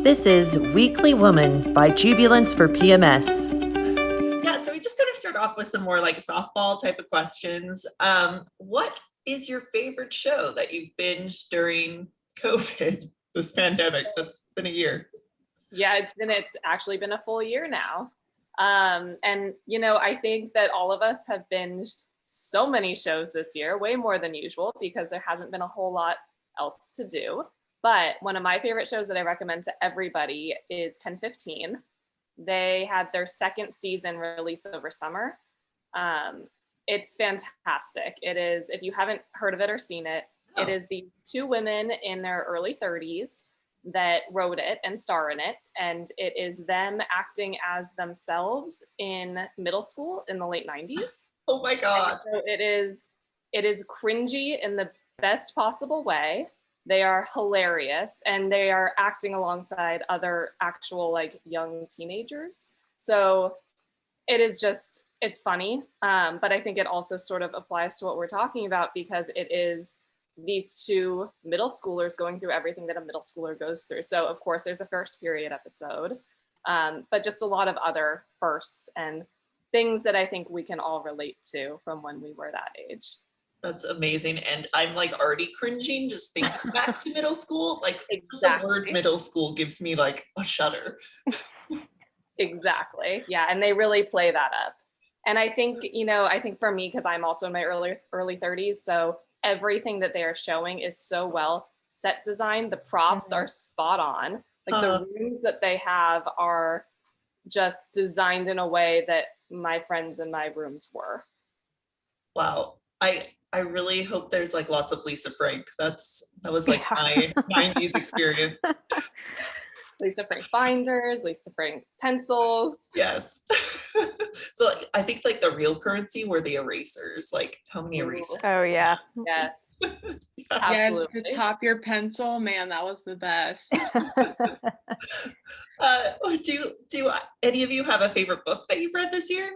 This is Weekly Woman by Jubilance for PMS. Yeah, so we just kind of start off with some more like softball type of questions. What is your favorite show that you've binged during COVID, this pandemic that's been a year? Yeah, it's actually been a full year now. And I think that all of us have binged so many shows this year, way more than usual, because there hasn't been a whole lot else to do. But one of my favorite shows that I recommend to everybody is 1015. They had their second season release over summer. It's fantastic. It is, if you haven't heard of it or seen it, it is these two women in their early 30s that wrote it and star in it. And it is them acting as themselves in middle school in the late 90s. Oh my God. So it is cringy in the best possible way. They are hilarious, and they are acting alongside other actual like young teenagers. So it is just, it's funny. But I think it also sort of applies to what we're talking about, because it is these two middle schoolers going through everything that a middle schooler goes through. So of course there's a first period episode, but just a lot of other firsts and things that I think we can all relate to from when we were that age. That's amazing. And I'm like already cringing just thinking back to middle school. Like Exactly. the word middle school gives me like a shudder. Exactly. Yeah. And they really play that up. And I think for me, because I'm also in my early 30s, so everything that they are showing is so well set design. The props are spot on. Like the rooms that they have are just designed in a way that my friends in my rooms were. Wow. I really hope there's like lots of Lisa Frank. That was like my 90s experience. Lisa Frank binders, Lisa Frank pencils. Yes. So like, I think like the real currency were the erasers. Like how many erasers? Oh yeah. Yes. Absolutely. Yeah, to top your pencil, man, that was the best. Do any of you have a favorite book that you've read this year?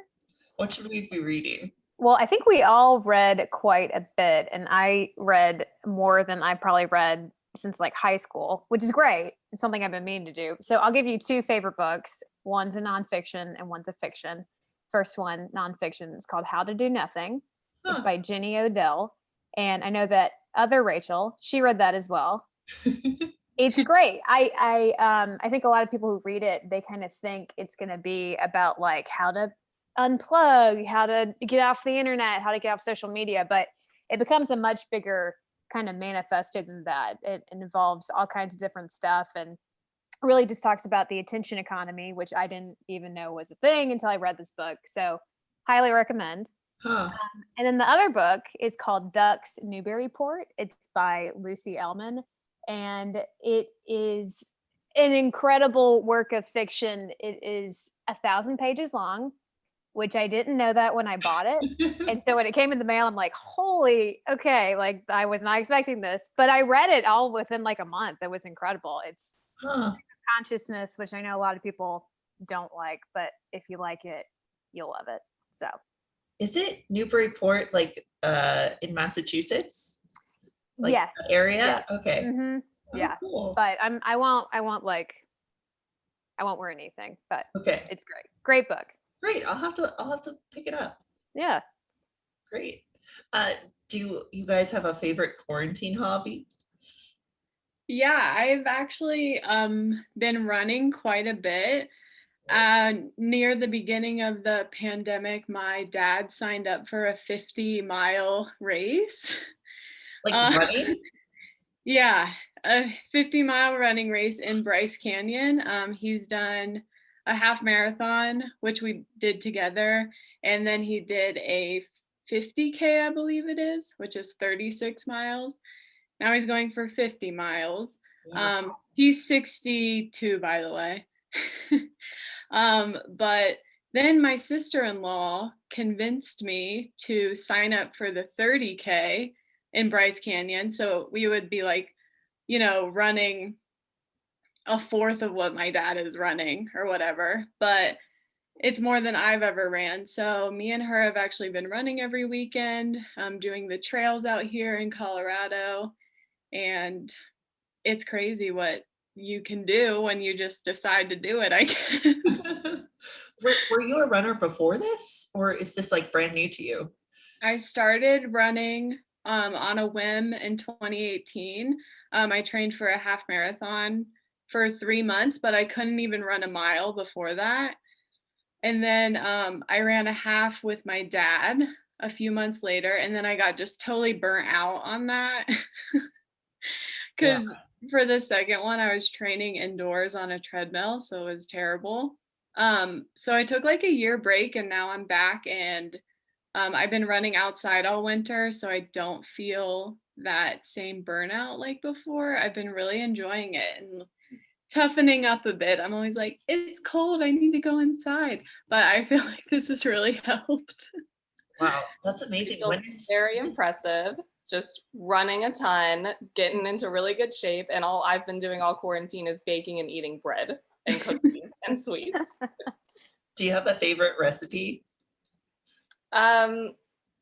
What should we be reading? Well, I think we all read quite a bit, and I read more than I probably read since like high school, which is great. It's something I've been meaning to do. So I'll give you two favorite books. One's a nonfiction and one's a fiction. First one, nonfiction, is called How to Do Nothing. It's by Jenny Odell. And I know that other Rachel, she read that as well. It's great. I think a lot of people who read it, they kind of think it's going to be about like how to unplug, how to get off the internet, how to get off social media, but it becomes a much bigger kind of manifesto than that. It involves all kinds of different stuff, and really just talks about the attention economy, which I didn't even know was a thing until I read this book. So highly recommend. And then the other book is called Ducks Newburyport. It's by Lucy Ellman, and it is an incredible work of fiction. It is 1,000 pages long, which I didn't know that when I bought it. And so when it came in the mail, I'm like, holy, okay, like I was not expecting this. But I read it all within like a month. It was incredible. It's consciousness, which I know a lot of people don't like, but if you like it, you'll love it. So is it Newburyport like in Massachusetts? Like yes. Area? Yes. Okay. Mm-hmm. Oh, yeah. Cool. But I won't wear anything, but okay. It's great. Great book. Great. I'll have to pick it up. Yeah. Great. Do you guys have a favorite quarantine hobby? Yeah, I've actually been running quite a bit. Near the beginning of the pandemic, my dad signed up for a 50-mile race. Like running? Yeah, a 50-mile running race in Bryce Canyon. He's done a half marathon, which we did together, and then he did a 50K, I believe it is, which is 36 miles. Now he's going for 50 miles. Wow. He's 62, by the way. But then my sister-in-law convinced me to sign up for the 30K in Bryce Canyon. So we would be like, running a fourth of what my dad is running or whatever, but it's more than I've ever ran. So me and her have actually been running every weekend, doing the trails out here in Colorado. And it's crazy what you can do when you just decide to do it, I guess. Were you a runner before this, or is this like brand new to you? I started running on a whim in 2018. I trained for a half marathon for 3 months, but I couldn't even run a mile before that. And then I ran a half with my dad a few months later, and then I got just totally burnt out on that. Because for the second one, I was training indoors on a treadmill, so it was terrible. So I took like a year break, and now I'm back, and I've been running outside all winter, so I don't feel that same burnout like before. I've been really enjoying it and toughening up a bit. I'm always like, it's cold, I need to go inside. But I feel like this has really helped. Wow, that's amazing. Very impressive. Just running a ton, getting into really good shape, and all I've been doing all quarantine is baking and eating bread and cookies and sweets. Do you have a favorite recipe?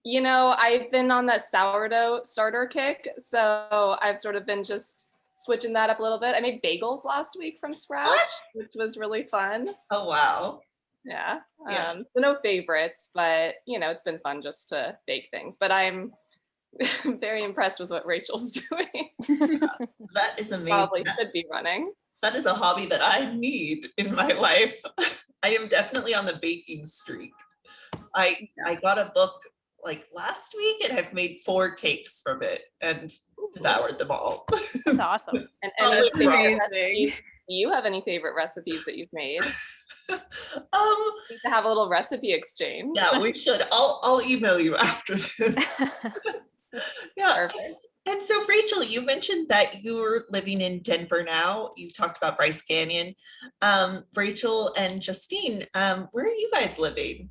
You know, I've been on that sourdough starter kick, so I've sort of been just switching that up a little bit. I made bagels last week from scratch, which was really fun. Oh, wow. Yeah. Yeah. So no favorites, but you know, it's been fun just to bake things. But I'm very impressed with what Rachel's doing. That is amazing. Probably should be running. That is a hobby that I need in my life. I am definitely on the baking streak. I got a book like last week, and I've made 4 cakes from it and devoured them all. That's awesome. And Solid any favorite rock. recipes? Do you have any favorite recipes that you've made? We need to have a little recipe exchange. Yeah, we should. I'll email you after this. Yeah. Perfect. And so, Rachel, you mentioned that you're living in Denver now. You talked about Bryce Canyon. Rachel and Justine, where are you guys living?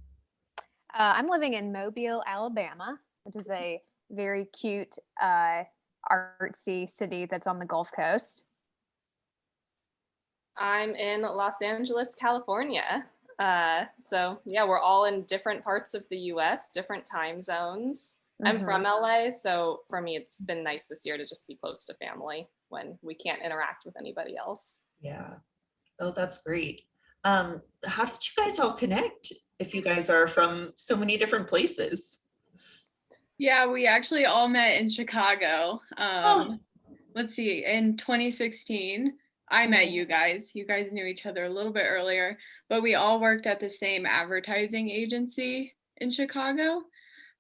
I'm living in Mobile, Alabama, which is a very cute, artsy city that's on the Gulf Coast. I'm in Los Angeles, California. So yeah, we're all in different parts of the US, different time zones. I'm from LA, so for me, it's been nice this year to just be close to family when we can't interact with anybody else. Yeah. Oh, that's great. How did you guys all connect if you guys are from so many different places? Yeah, we actually all met in Chicago. Let's see, in 2016, I met you guys. You guys knew each other a little bit earlier, but we all worked at the same advertising agency in Chicago.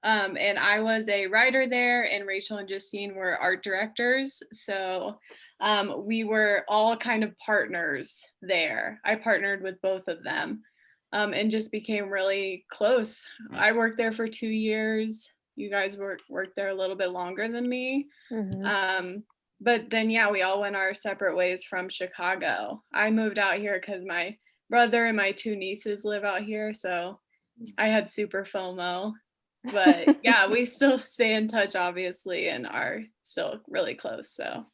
And I was a writer there, and Rachel and Justine were art directors. So we were all kind of partners there. I partnered with both of them and just became really close. I worked there for 2 years. You guys worked there a little bit longer than me. But then, yeah, we all went our separate ways from Chicago. I moved out here because my brother and my 2 nieces live out here. So I had super FOMO. But yeah, we still stay in touch, obviously, and are still really close. So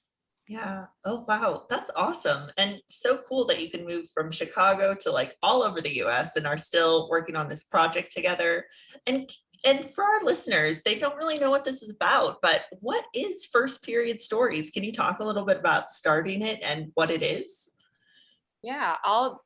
Yeah. Oh, wow. That's awesome. And so cool that you can move from Chicago to like all over the US and are still working on this project together. And for our listeners, they don't really know what this is about, but what is First Period Stories? Can you talk a little bit about starting it and what it is? Yeah, I'll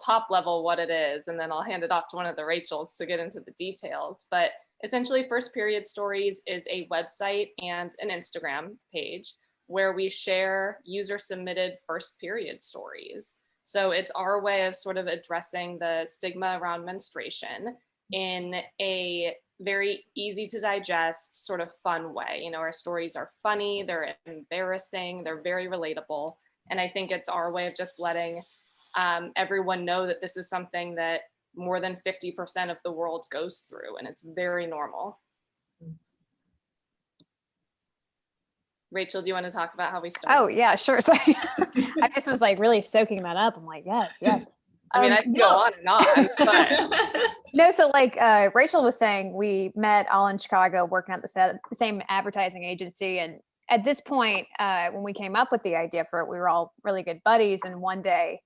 top level what it is, and then I'll hand it off to one of the Rachels to get into the details. But essentially, First Period Stories is a website and an Instagram page where we share user-submitted first period stories. So it's our way of sort of addressing the stigma around menstruation in a very easy to digest, sort of fun way. You know, our stories are funny, they're embarrassing, they're very relatable. And I think it's our way of just letting everyone know that this is something that more than 50% of the world goes through, and it's very normal. Rachel, do you want to talk about how we started? Oh yeah, sure. So I just was like really soaking that up. I'm like, yes. I mean, I can go on and on, but no, so like Rachel was saying, we met all in Chicago working at the same advertising agency. And at this point, when we came up with the idea for it, we were all really good buddies. And one day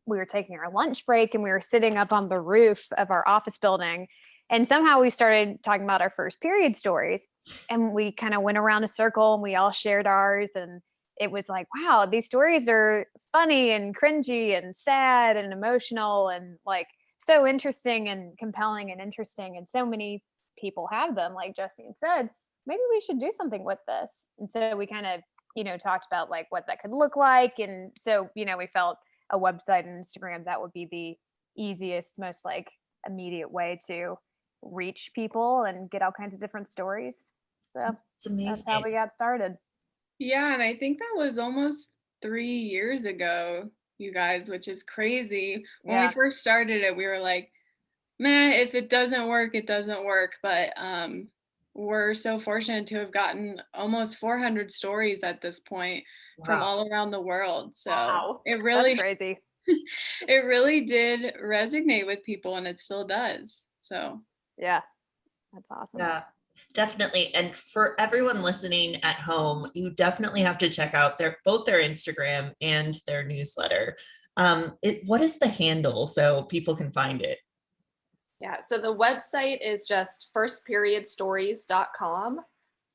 we were taking our lunch break and we were sitting up on the roof of our office building. And somehow we started talking about our first period stories, and we kind of went around a circle and we all shared ours. And it was like, wow, these stories are funny and cringy and sad and emotional and like so interesting and compelling and interesting. And so many people have them, like Justine said, maybe we should do something with this. And so we kind of, talked about like what that could look like. And so, we felt a website and Instagram, that would be the easiest, most like immediate way to reach people and get all kinds of different stories. So It's amazing. that's how we got started. Yeah, and I think that was almost 3 years ago, you guys, which is crazy. When we first started it, we were like, meh, if it doesn't work, it doesn't work. But we're so fortunate to have gotten almost 400 stories at this point from all around the world. So it really, that's crazy. it really did resonate with people, and it still does. So yeah, that's awesome. Yeah, definitely. And for everyone listening at home, you definitely have to check out both their Instagram and their newsletter. What is the handle so people can find it? Yeah, so the website is just firstperiodstories.com,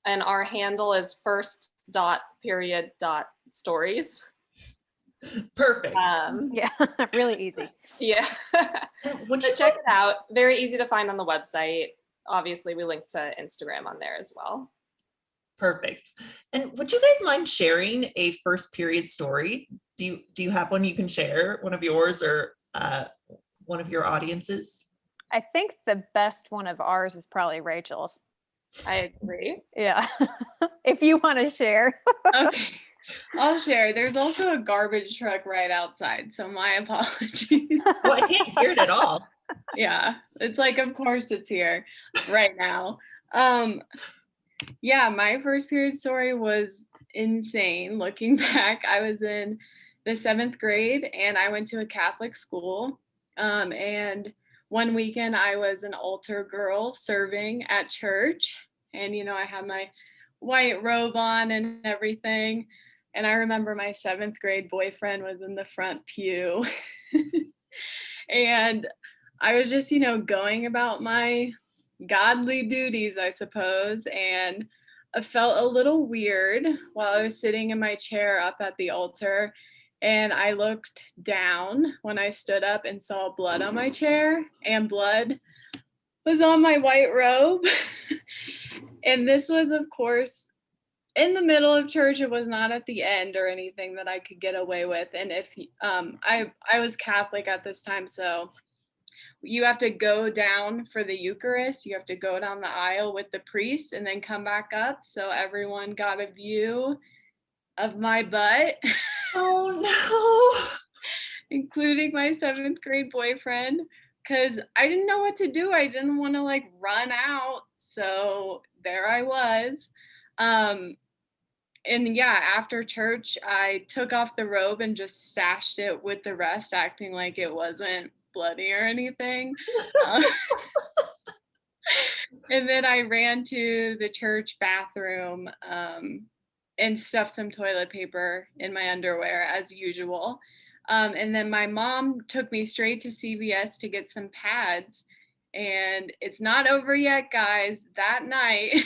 and our handle is first.period.stories. Perfect. Yeah, really easy. Yeah. So check it out. Very easy to find on the website. Obviously, we link to Instagram on there as well. Perfect. And would you guys mind sharing a first period story? Do you have one you can share, one of yours or one of your audiences? I think the best one of ours is probably Rachel's. I agree. Yeah. If you want to share. okay, I'll share. There's also a garbage truck right outside, so my apologies. Well, I can't hear it at all. Yeah, it's like, of course it's here right now. Yeah, my first period story was insane. Looking back, I was in the 7th grade and I went to a Catholic school. And one weekend I was an altar girl serving at church, and I had my white robe on and everything. And I remember my 7th grade boyfriend was in the front pew. And I was just, going about my godly duties, I suppose. And I felt a little weird while I was sitting in my chair up at the altar. And I looked down when I stood up and saw blood on my chair, and blood was on my white robe. And this was, of course, in the middle of church. It was not at the end or anything that I could get away with. And if I was Catholic at this time, so you have to go down for the Eucharist. You have to go down the aisle with the priest and then come back up. So everyone got a view of my butt. Oh no. Including my 7th grade boyfriend, because I didn't know what to do. I didn't want to like run out. So there I was. And yeah, after church, I took off the robe and just stashed it with the rest, acting like it wasn't bloody or anything. And then I ran to the church bathroom and stuffed some toilet paper in my underwear as usual. And then my mom took me straight to CVS to get some pads. And it's not over yet, guys. That night,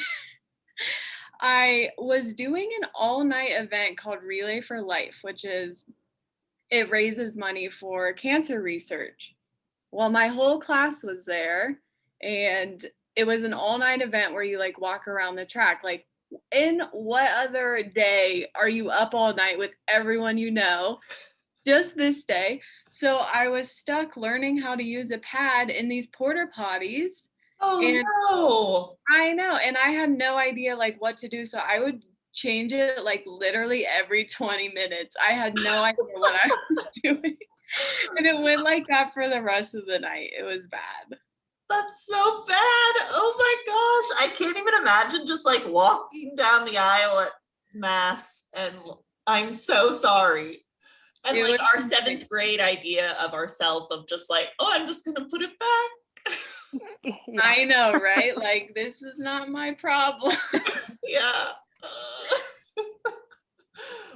I was doing an all-night event called Relay for Life, which it raises money for cancer research. Well, my whole class was there, and it was an all-night event where you like walk around the track. Like, in what other day are you up all night with everyone you know? Just this day. So I was stuck learning how to use a pad in these porta potties. Oh no. I know. And I had no idea like what to do. So I would change it like literally every 20 minutes. I had no idea what I was doing. And it went like that for the rest of the night. It was bad. That's so bad. Oh my gosh. I can't even imagine just like walking down the aisle at mass, and I'm so sorry. And like our 7th grade idea of ourselves of just like, oh, I'm just going to put it back. Yeah. I know, right? Like, this is not my problem. Yeah.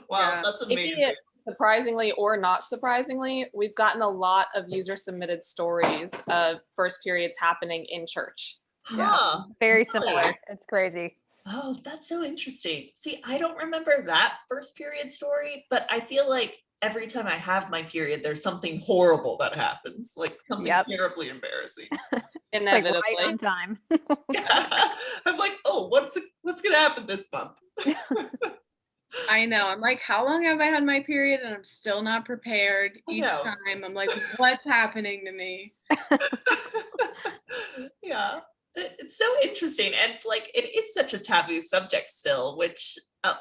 Wow, Yeah. that's amazing. Surprisingly or not surprisingly, we've gotten a lot of user submitted stories of first periods happening in church. Huh. Very Really? similar. It's crazy. Oh, that's so interesting. See, I don't remember that first period story, but I feel like every time I have my period, there's something horrible that happens, like something Yep. terribly embarrassing. It's like Inevitably. right on time. Yeah. I'm like, oh, what's gonna happen this month? I know. I'm like, how long have I had my period and I'm still not prepared? I Each know. time I'm like, what's happening to me? Yeah. It's so interesting. And like, it is such a taboo subject still, which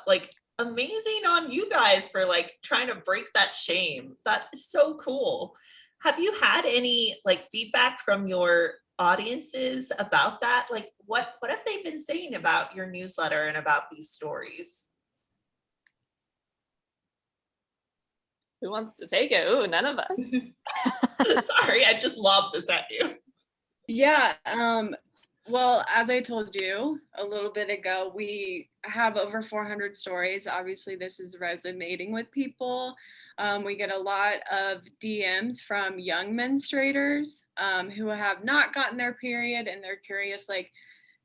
like amazing on you guys for like trying to break that shame. That is so cool. Have you had any like feedback from your audiences about that? Like what have they been saying about your newsletter and about these stories? Who wants to take it? Ooh, none of us. Sorry, I just lobbed this at you. Yeah. Well, as I told you a little bit ago, we have over 400 stories. Obviously, this is resonating with people. We get a lot of DMs from young menstruators who have not gotten their period and they're curious, like,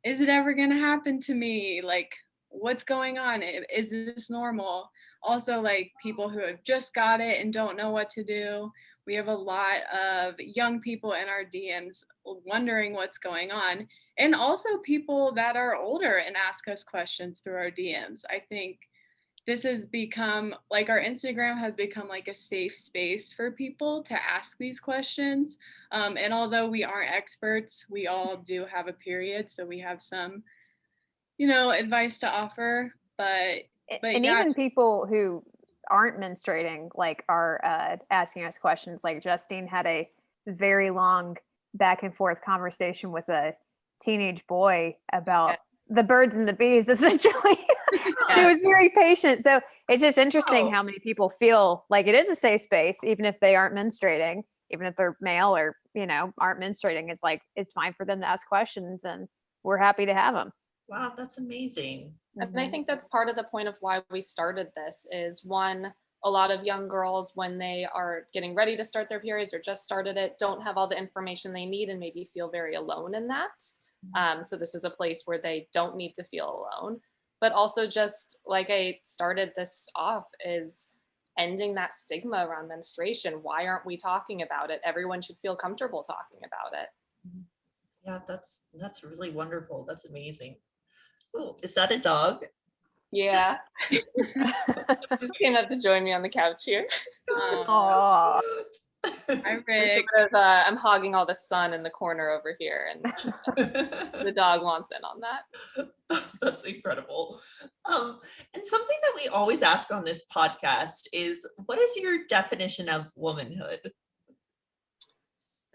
is it ever going to happen to me? Like, what's going on? Is this normal? Also, like people who have just got it and don't know what to do. We have a lot of young people in our DMs wondering what's going on. And also people that are older and ask us questions through our DMs. I think this has become like our Instagram has become like a safe space for people to ask these questions. And although we aren't experts, we all do have a period. So we have some, advice to offer. But And yeah, even people who aren't menstruating like are asking us questions. Like Justine had a very long back and forth conversation with a teenage boy about the birds and the bees, essentially. She was very patient. So it's just interesting how many people feel like it is a safe space, even if they aren't menstruating, even if they're male or, aren't menstruating. It's like, it's fine for them to ask questions and we're happy to have them. Wow, that's amazing. And I think that's part of the point of why we started this is one, a lot of young girls, when they are getting ready to start their periods or just started it, don't have all the information they need and maybe feel very alone in that. So this is a place where they don't need to feel alone. But also just like I started this off is ending that stigma around menstruation. Why aren't we talking about it? Everyone should feel comfortable talking about it. Yeah, that's really wonderful. That's amazing. Oh, is that a dog? Yeah. Just came up to join me on the couch here. Aw. I Rick. I'm hogging all the sun in the corner over here, and the dog wants in on that. That's incredible. And something that we always ask on this podcast is, what is your definition of womanhood?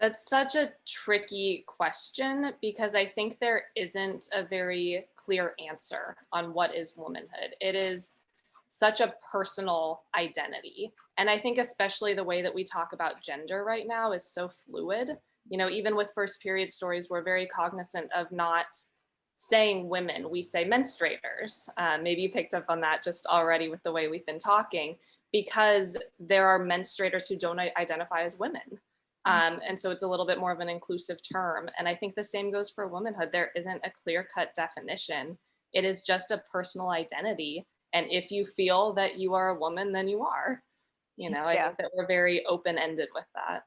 That's such a tricky question because I think there isn't a very clear answer on what is womanhood. It is such a personal identity. And I think especially the way that we talk about gender right now is so fluid. Even with first period stories, we're very cognizant of not saying women, we say menstruators. Maybe you picked up on that just already with the way we've been talking, because there are menstruators who don't identify as women. And so it's a little bit more of an inclusive term. And I think the same goes for womanhood. There isn't a clear-cut definition. It is just a personal identity. And if you feel that you are a woman, then you are. I think that we're very open-ended with that.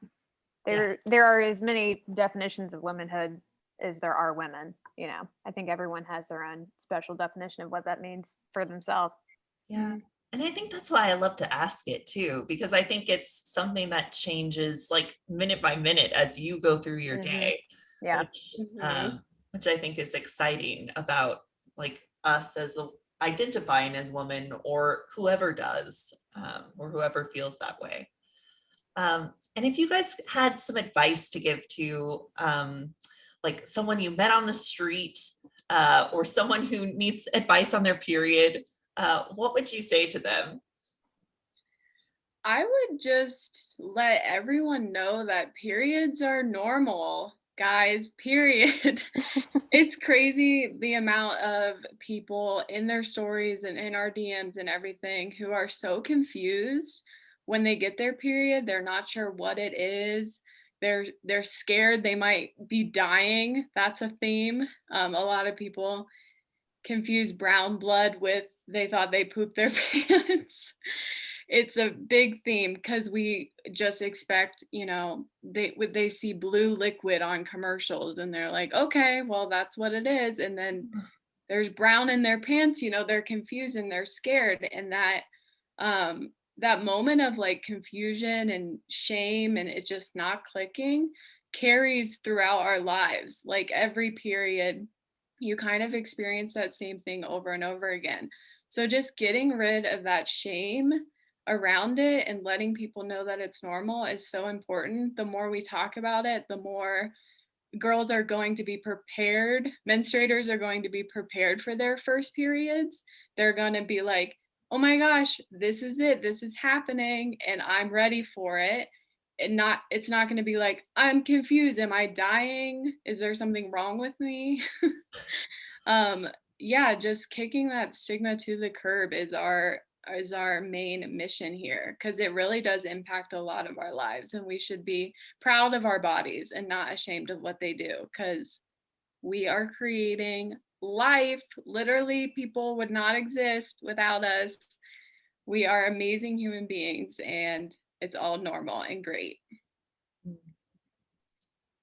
There are as many definitions of womanhood as there are women. I think everyone has their own special definition of what that means for themselves. Yeah. And I think that's why I love to ask it too, because I think it's something that changes like minute by minute as you go through your day. Yeah. Which I think is exciting about like us as identifying as women, or whoever does, or whoever feels that way. And if you guys had some advice to give to like someone you met on the street, or someone who needs advice on their period, what would you say to them? I would just let everyone know that periods are normal, guys, period. It's crazy the amount of people in their stories and in our DMs and everything who are so confused when they get their period. They're not sure what it is. They're scared they might be dying. That's a theme. A lot of people confuse brown blood with they thought they pooped their pants. It's a big theme because we just expect, they see blue liquid on commercials and they're like, okay, well, that's what it is. And then there's brown in their pants, they're confused and they're scared. And that moment of like confusion and shame and it just not clicking carries throughout our lives. Like every period, you kind of experience that same thing over and over again. So just getting rid of that shame around it and letting people know that it's normal is so important. The more we talk about it, the more girls are going to be prepared. Menstruators are going to be prepared for their first periods. They're going to be like, oh my gosh, this is it. This is happening and I'm ready for it. And it's not going to be like, I'm confused. Am I dying? Is there something wrong with me? Yeah, just kicking that stigma to the curb is our main mission here, because it really does impact a lot of our lives, and we should be proud of our bodies and not ashamed of what they do, because we are creating life. Literally, people would not exist without us. We are amazing human beings, and it's all normal and great.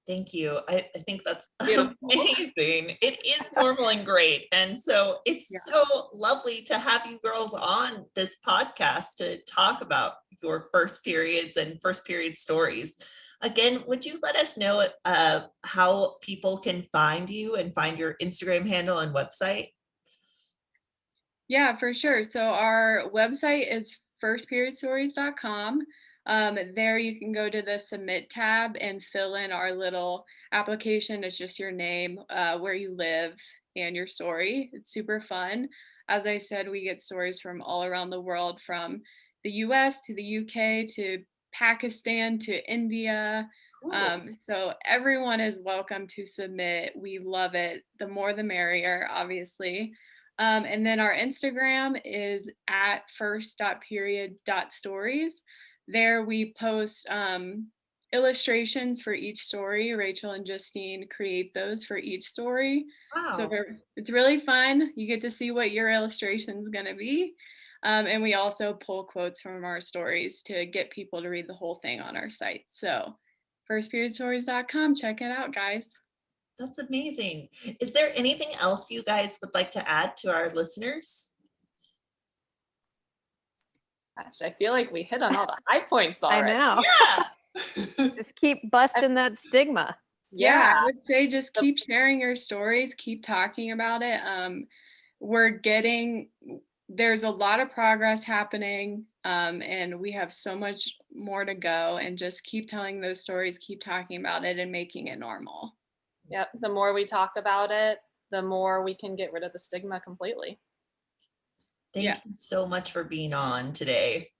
Thank you. I think that's Beautiful. amazing. It is normal and great. And so it's so lovely to have you girls on this podcast to talk about your first periods and first period stories. Again, would you let us know how people can find you and find your Instagram handle and website? Yeah, for sure. So our website is firstperiodstories.com. There you can go to the submit tab and fill in our little application. It's just your name, where you live, and your story. It's super fun. As I said, we get stories from all around the world, from the US to the UK to Pakistan to India. Cool. So everyone is welcome to submit. We love it. The more the merrier, obviously. And then our Instagram is at first.period.stories. There we post illustrations for each story. Rachel and Justine create those for each story. Wow. So it's really fun. You get to see what your illustration is going to be. And we also pull quotes from our stories to get people to read the whole thing on our site. So firstperiodstories.com, check it out, guys. That's amazing. Is there anything else you guys would like to add to our listeners? Gosh, I feel like we hit on all the high points already. I know. Yeah. Just keep busting that stigma. Yeah, I would say just keep sharing your stories, keep talking about it. There's a lot of progress happening, and we have so much more to go, and just keep telling those stories, keep talking about it and making it normal. Yep. The more we talk about it, the more we can get rid of the stigma completely. Thank you so much for being on today.